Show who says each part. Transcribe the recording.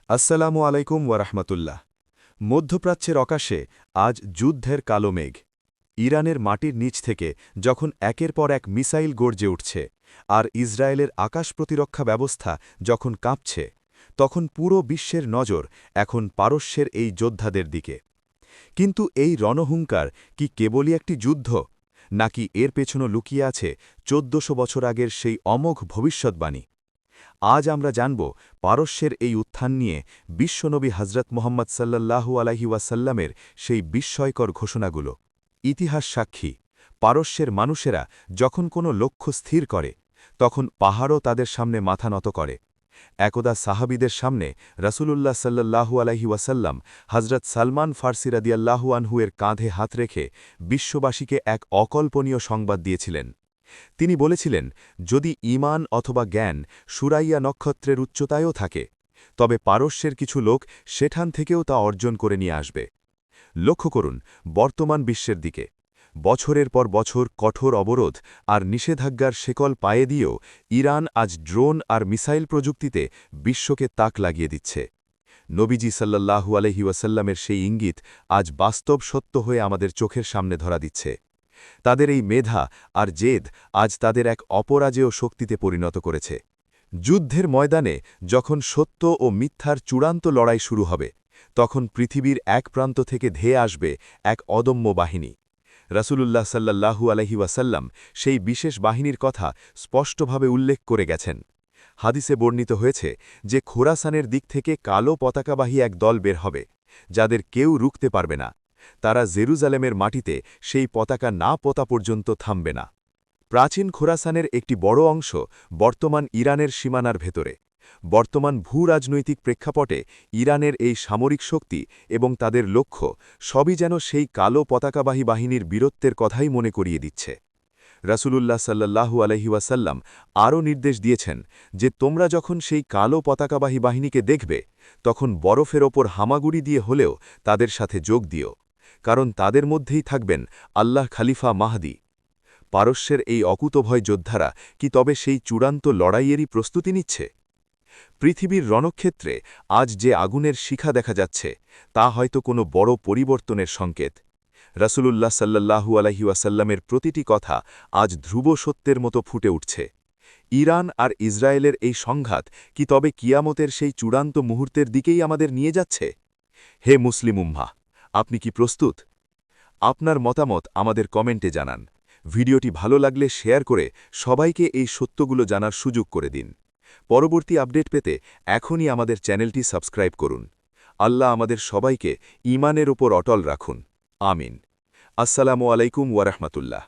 Speaker 1: আসসালামু আলাইকুম ওয়ারাহমাতুল্লাহ। মধ্যপ্রাচ্যের আকাশে আজ যুদ্ধের কালো মেঘ। ইরানের মাটির নিচ থেকে যখন একের পর এক মিসাইল গর্জে উঠছে আর ইসরায়েলের আকাশ প্রতিরক্ষা ব্যবস্থা যখন কাঁপছে, তখন পুরো বিশ্বের নজর এখন পারস্যের এই যোদ্ধাদের দিকে। কিন্তু এই রণহুঙ্কার কি কেবলই একটি যুদ্ধ, নাকি এর পেছনে লুকিয়ে আছে ১৪০০ বছর আগের সেই অমোঘ ভবিষ্যৎবাণী? আজ আমরা জানব পারস্যের এই উত্থান নিয়ে বিশ্বনবী হজরত মোহাম্মদ সাল্লাল্লাহু আলাইহি ওয়াসাল্লামের সেই বিস্ময়কর ঘোষণাগুলো। ইতিহাস সাক্ষী, পারস্যের মানুষেরা যখন কোনো লক্ষ্য স্থির করে, তখন পাহাড়ও তাদের সামনে মাথা নত করে। একদা সাহাবিদের সামনে রাসূলুল্লাহ সাল্লাল্লাহু আলাইহি ওয়াসাল্লাম হজরত সালমান ফার্সি রাদিয়াল্লাহু আনহু এর কাঁধে হাত রেখে বিশ্ববাসীকে এক অকল্পনীয় সংবাদ দিয়েছিলেন। তিনি বলেছিলেন, যদি ঈমান অথবা জ্ঞান সুরাইয়া নক্ষত্রের উচ্চতায়ও থাকে, তবে পারস্যের কিছু লোক সেখান থেকেও তা অর্জন করে নিয়ে আসবে। লক্ষ্য করুন বর্তমান বিশ্বের দিকে। বছরের পর বছর কঠোর অবরোধ আর নিষেধাজ্ঞার শেকল পায়ে দিয়েও ইরান আজ ড্রোন আর মিসাইল প্রযুক্তিতে বিশ্বকে তাক লাগিয়ে দিচ্ছে। নবীজি সাল্লাল্লাহু আলাইহি ওয়াসাল্লামের সেই ইঙ্গিত আজ বাস্তব সত্য হয়ে আমাদের চোখের সামনে ধরা দিচ্ছে। তাদের এই মেধা আর জেদ আজ তাদের এক অপরাজেয় শক্তিতে পরিণত করেছে। যুদ্ধের ময়দানে যখন সত্য ও মিথ্যার চূড়ান্ত লড়াই শুরু হবে, তখন পৃথিবীর এক প্রান্ত থেকে ধেয়ে আসবে এক অদম্য বাহিনী। রাসূলুল্লাহ সাল্লাল্লাহু আলাইহি ওয়াসাল্লাম সেই বিশেষ বাহিনীর কথা স্পষ্টভাবে উল্লেখ করে গেছেন। হাদিসে বর্ণিত হয়েছে যে খোরাসানের দিক থেকে কালো পতাকাবাহী এক দল বের হবে, যাদের কেউ রুখতে পারবে না। তারা জেরুজালেমের মাটিতে সেই পতাকা না পোতা পর্যন্ত থামবে না। প্রাচীন খোরাসানের একটি বড় অংশ বর্তমান ইরানের সীমানার ভেতরে। বর্তমান ভূরাজনৈতিক প্রেক্ষাপটে ইরানের এই সামরিক শক্তি এবং তাদের লক্ষ্য সবই যেন সেই কালো পতাকাবাহী বাহিনীর বীরত্বের কথাই মনে করিয়ে দিচ্ছে। রাসূলুল্লাহ সাল্লাল্লাহু আলাইহি ওয়াসাল্লাম আরও নির্দেশ দিয়েছেন যে তোমরা যখন সেই কালো পতাকাবাহী বাহিনীকে দেখবে, তখন বরফের ওপর হামাগুড়ি দিয়ে হলেও তাদের সাথে যোগ দিও, কারণ তাদের মধ্যেই থাকবেন আল্লাহ খালিফা মাহদি। পারস্যের এই অকুতভয় যোদ্ধারা কি তবে সেই চূড়ান্ত লড়াইয়েরই প্রস্তুতি নিচ্ছে? পৃথিবীর রণক্ষেত্রে আজ যে আগুনের শিখা দেখা যাচ্ছে, তা হয়তো কোনো বড় পরিবর্তনের সংকেত। রাসূলুল্লাহ সাল্লাল্লাহু আলাইহি ওয়াসাল্লামের প্রতিটি কথা আজ ধ্রুব সত্যের মতো ফুটে উঠছে। ইরান আর ইসরায়েলের এই সংঘাত কি তবে কিয়ামতের সেই চূড়ান্ত মুহূর্তের দিকেই আমাদের নিয়ে যাচ্ছে? হে মুসলিম উম্মাহ, আপনি কি প্রস্তুত? আপনার মতামত আমাদের কমেন্টে জানান। ভিডিওটি ভালো লাগলে শেয়ার করে সবাইকে এই সত্যগুলো জানার সুযোগ করে দিন। পরবর্তী আপডেট পেতে এখনই আমাদের চ্যানেলটি সাবস্ক্রাইব করুন। আল্লাহ আমাদের সবাইকে ঈমানের ওপর অটল রাখুন। আমিন। আসসালামু আলাইকুম ওয়ারাহমাতুল্লাহ।